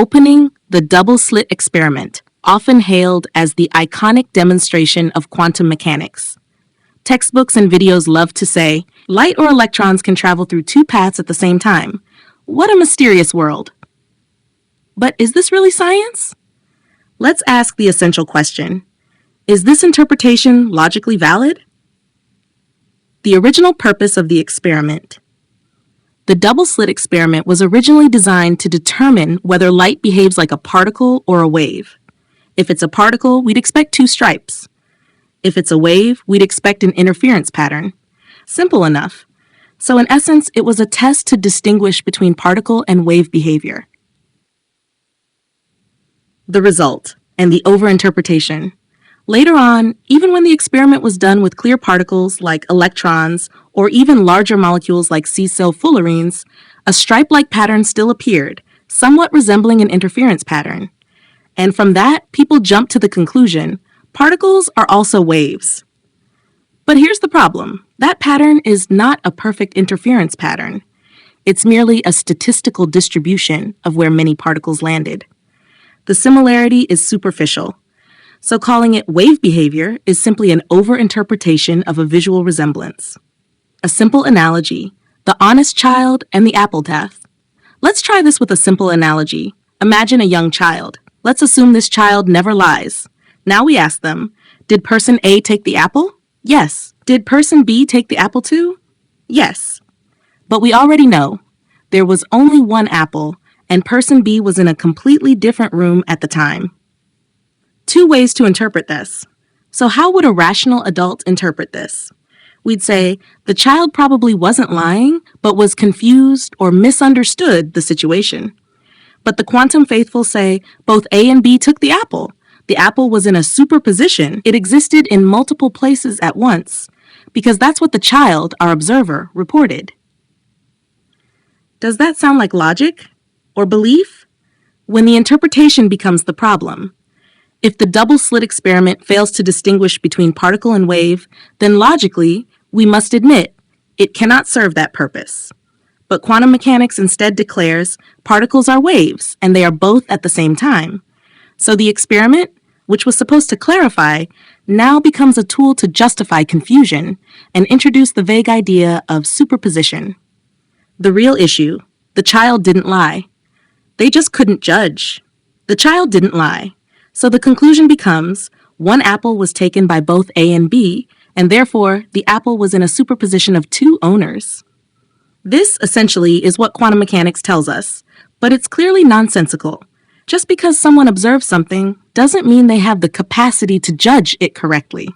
opening the double-slit experiment, often hailed as the iconic demonstration of quantum mechanics. Textbooks and videos love to say, light or electrons can travel through two paths at the same time. What a mysterious world. But is this really science? Let's ask the essential question. Is this interpretation logically valid? The original purpose of the experiment. The double-slit experiment was originally designed to determine whether light behaves like a particle or a wave. If it's a particle, we'd expect two stripes. If it's a wave, we'd expect an interference pattern. Simple enough. So in essence, it was a test to distinguish between particle and wave behavior. The result, and the overinterpretation. Later on, even when the experiment was done with clear particles like electrons or even larger molecules like C-cell fullerenes, a stripe-like pattern still appeared, somewhat resembling an interference pattern. And from that, people jumped to the conclusion, particles are also waves. But here's the problem. That pattern is not a perfect interference pattern. It's merely a statistical distribution of where many particles landed. The similarity is superficial. So calling it wave behavior is simply an overinterpretation of a visual resemblance. A simple analogy, the honest child and the apple death. Let's try this with a simple analogy. Imagine a young child. Let's assume this child never lies. Now we ask them, did person A take the apple? Yes. Did person B take the apple too? Yes. But we already know there was only one apple and person B was in a completely different room at the time. Two ways to interpret this. So how would a rational adult interpret this? We'd say the child probably wasn't lying, but was confused or misunderstood the situation. But the quantum faithful say both A and B took the apple. The apple was in a superposition. It existed in multiple places at once, because that's what the child, our observer, reported. Does that sound like logic or belief? When the interpretation becomes the problem. If the double-slit experiment fails to distinguish between particle and wave, then logically, we must admit it cannot serve that purpose. But quantum mechanics instead declares particles are waves, and they are both at the same time. So the experiment, which was supposed to clarify, now becomes a tool to justify confusion and introduce the vague idea of superposition. The real issue, the child didn't lie. They just couldn't judge. The child didn't lie. So the conclusion becomes, one apple was taken by both A and B, and therefore the apple was in a superposition of two owners. This, essentially, is what quantum mechanics tells us, but it's clearly nonsensical. Just because someone observes something doesn't mean they have the capacity to judge it correctly.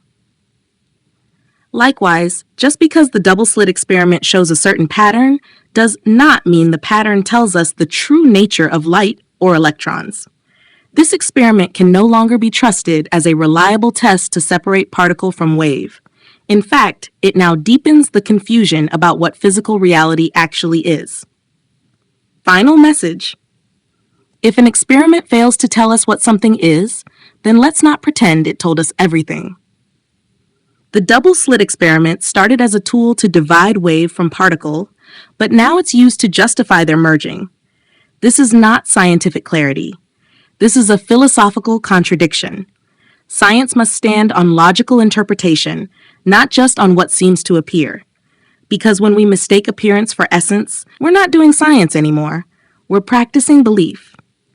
Likewise, just because the double-slit experiment shows a certain pattern does not mean the pattern tells us the true nature of light or electrons. This experiment can no longer be trusted as a reliable test to separate particle from wave. In fact, it now deepens the confusion about what physical reality actually is. Final message. If an experiment fails to tell us what something is, then let's not pretend it told us everything. The double-slit experiment started as a tool to divide wave from particle, but now it's used to justify their merging. This is not scientific clarity. This is a philosophical contradiction. Science must stand on logical interpretation, not just on what seems to appear. Because when we mistake appearance for essence, we're not doing science anymore. We're practicing belief.